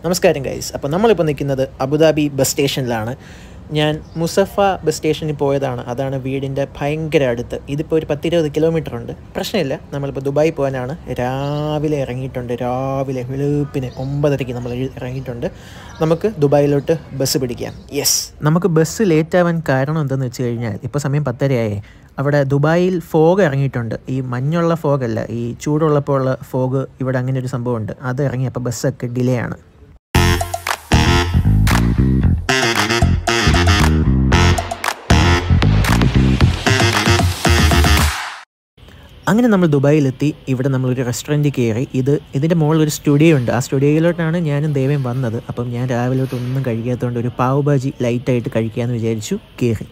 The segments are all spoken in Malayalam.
നമസ്കാരം ഗൈസ്. അപ്പോൾ നമ്മളിപ്പോൾ നിൽക്കുന്നത് അബുദാബി ബസ് സ്റ്റേഷനിലാണ്. ഞാൻ മുസഫ ബസ് സ്റ്റേഷനിൽ പോയതാണ്. അതാണ് വീടിൻ്റെ ഭയങ്കര അടുത്ത്. ഇതിപ്പോൾ ഒരു 10-20 കിലോമീറ്റർ ഉണ്ട്. പ്രശ്നമില്ല. നമ്മളിപ്പോൾ ദുബായി പോകാനാണ്. രാവിലെ ഇറങ്ങിയിട്ടുണ്ട്. രാവിലെ വെളുപ്പിന് 9:30 നമ്മൾ ഇറങ്ങിയിട്ടുണ്ട്. നമുക്ക് ദുബായിലോട്ട് ബസ് പിടിക്കാം. യെസ്, നമുക്ക് ബസ് ലേറ്റ് ആവാൻ കാരണം എന്തെന്ന് വെച്ച് കഴിഞ്ഞാൽ ഇപ്പോൾ സമയം 10:30 അവിടെ ദുബായിൽ ഫോഗ് ഇറങ്ങിയിട്ടുണ്ട്. ഈ മഞ്ഞുള്ള ഫോഗല്ല, ഈ ചൂടുള്ളപ്പോൾ ഉള്ള ഫോഗ്. ഇവിടെ അങ്ങനെ ഒരു സംഭവമുണ്ട്. അത് ഇറങ്ങിയപ്പോൾ ബസ്സൊക്കെ ഡിലേ ആണ്. അങ്ങനെ നമ്മൾ ദുബായിലെത്തി. ഇവിടെ നമ്മളൊരു റെസ്റ്റോറൻറ്റിൽ കയറി. ഇതിൻ്റെ മുകളിൽ ഒരു സ്റ്റുഡിയോ ഉണ്ട്. ആ സ്റ്റുഡിയോയിലോട്ടാണ് ഞാനും ദേവയും വന്നത്. അപ്പം ഞാൻ രാവിലോട്ട് ഒന്നും കഴിക്കാത്തതുകൊണ്ട് ഒരു പാവ് ഭാജി ലൈറ്റായിട്ട് കഴിക്കാമെന്ന് വിചാരിച്ചു കയറി.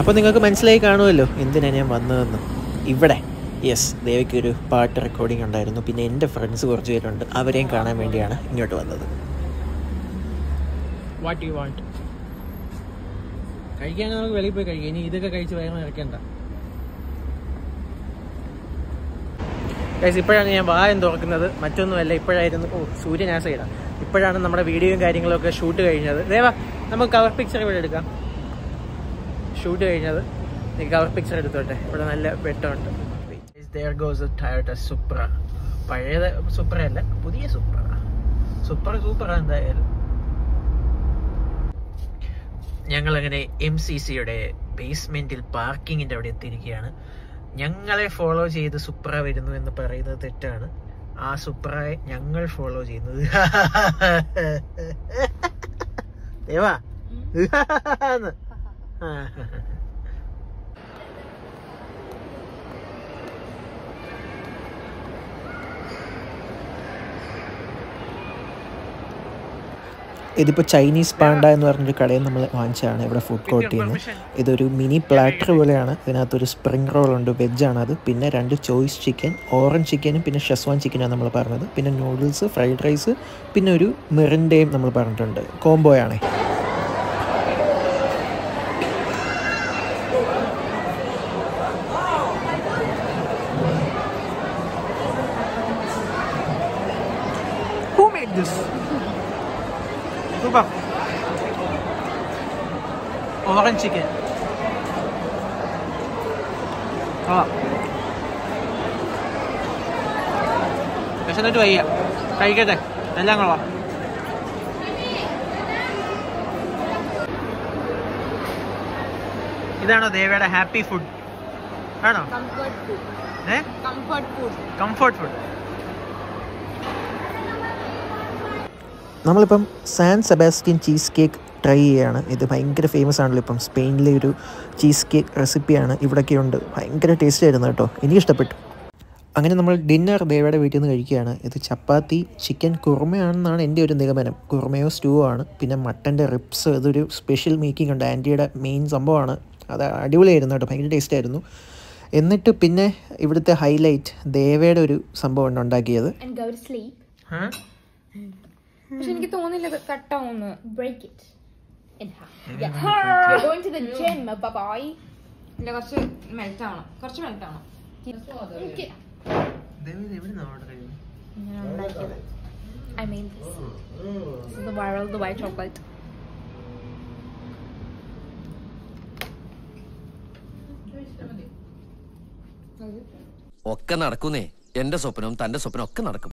അപ്പോൾ നിങ്ങൾക്ക് മനസ്സിലായി കാണുമല്ലോ എന്തിനാണ് ഞാൻ വന്നതെന്ന്. ഇവിടെ ദേവിക്കൊരു പാട്ട് റെക്കോർഡിംഗ് ഉണ്ടായിരുന്നു. പിന്നെ എൻ്റെ ഫ്രണ്ട്സ് കുറച്ച് പേരുണ്ട്. അവരെയും കാണാൻ വേണ്ടിയാണ് ഇങ്ങോട്ട് വന്നത്. What you want? കഴിക്കാൻ നമുക്ക് വെളിയിൽ പോയി കഴിക്കാം. ഇനി ഇതൊക്കെ കഴിച്ച് വയറ് ഇറക്കണ്ട. ഇപ്പോഴാണ് ഞാൻ വായം തുറക്കുന്നത്. മറ്റൊന്നുമല്ല, ഇപ്പോഴായിരുന്നു സൂര്യൻ ആ സൈഡാണ്. ഇപ്പോഴാണ് നമ്മുടെ വീഡിയോയും കാര്യങ്ങളൊക്കെ ഷൂട്ട് കഴിഞ്ഞത്. ദേവാ, നമുക്ക് കവർ പിക്ചർ ഇവിടെ എടുക്കാം. ഷൂട്ട് കഴിഞ്ഞത് കവർ പിക്ചർ എടുത്തോട്ടെ. ഇവിടെ നല്ല വെട്ടമുണ്ട്. There goes a Toyota Supra. പഴയ സുപ്ര അല്ല, പുതിയ സൂപ്പർ എന്തായാലും. ഞങ്ങളങ്ങനെ MCCയുടെ ബേസ്മെന്റിൽ പാർക്കിങ്ങിന്റെ അവിടെ എത്തിയിരിക്കുകയാണ്. ഞങ്ങളെ ഫോളോ ചെയ്ത് സുപ്ര വരുന്നു എന്ന് പറയുന്നത് തെറ്റാണ്. ആ സുപ്രയെ ഞങ്ങൾ ഫോളോ ചെയ്യുന്നത്. ദേവാ ഇതിപ്പോൾ ചൈനീസ് പാണ്ട എന്ന് പറഞ്ഞൊരു കടയിൽ നമ്മൾ വാങ്ങിച്ചതാണ്. ഇവിടെ ഫുഡ് കോർട്ടിൽ നിന്ന്. ഇതൊരു മിനി പ്ലാറ്റർ പോലെയാണ്. ഇതിനകത്തൊരു സ്പ്രിംഗ് റോൾ ഉണ്ട്, വെജാണ് അത്. പിന്നെ 2 ചോയ്സ് ചിക്കൻ, ഓറഞ്ച് ചിക്കനും പിന്നെ ഷെസ്വാൻ ചിക്കനാണ് നമ്മൾ പറഞ്ഞത്. പിന്നെ നൂഡിൽസ്, ഫ്രൈഡ് റൈസ്, പിന്നെ ഒരു മിറിൻഡയും നമ്മൾ പറഞ്ഞിട്ടുണ്ട്. കോംബോയാണേ. Super. Orange chicken. വിശന്നിട്ട് വയ്യ, കഴിക്കട്ടെ. എല്ലാം കൊള്ളാം. ഇതാണോ ദേവയുടെ ഹാപ്പി ഫുഡ്? ആണോ? Comfort food. നമ്മളിപ്പം San Sebastian cheesecake try ചെയ്യുകയാണ്. ഇത് ഭയങ്കര ഫേമസ് ആണല്ലോ ഇപ്പം. സ്പെയിനിലെ ഒരു ചീസ് കേക്ക് റെസിപ്പിയാണ്. ഇവിടെയൊക്കെ ഉണ്ട്. ഭയങ്കര ടേസ്റ്റ് ആയിരുന്നു കേട്ടോ. എനിക്കിഷ്ടപ്പെട്ടു. അങ്ങനെ നമ്മൾ ഡിന്നർ ദേവയുടെ വീട്ടിൽ നിന്ന് കഴിക്കുകയാണ്. ഇത് ചപ്പാത്തി ചിക്കൻ കുറുമയാണെന്നാണ് എൻ്റെ ഒരു നിഗമനം. കുറുമയോ സ്റ്റൂവോ ആണ്. പിന്നെ മട്ടൻ്റെ റിപ്സ്, ഇതൊരു സ്പെഷ്യൽ മേക്കിംഗ് ഉണ്ട്. ആൻറ്റിയുടെ മെയിൻ സംഭവമാണ്. അത് അടിപൊളിയായിരുന്നു കേട്ടോ. ഭയങ്കര ടേസ്റ്റ് ആയിരുന്നു. എന്നിട്ട് പിന്നെ ഇവിടുത്തെ ഹൈലൈറ്റ് ദേവയുടെ ഒരു സംഭവം ഉണ്ടാക്കിയത്. പക്ഷെ എനിക്ക് തോന്നില്ല കട്ടാവുന്നു. Break it. You're going to the gym, bye. ഇല്ല, കുറച്ച് മെൽറ്റ് ആവണം. I made this. This is the viral Dubai chocolate. ഒക്കെ നടക്കുന്നേ. എന്റെ സ്വപ്നവും തന്റെ സ്വപ്നം ഒക്കെ നടക്കും.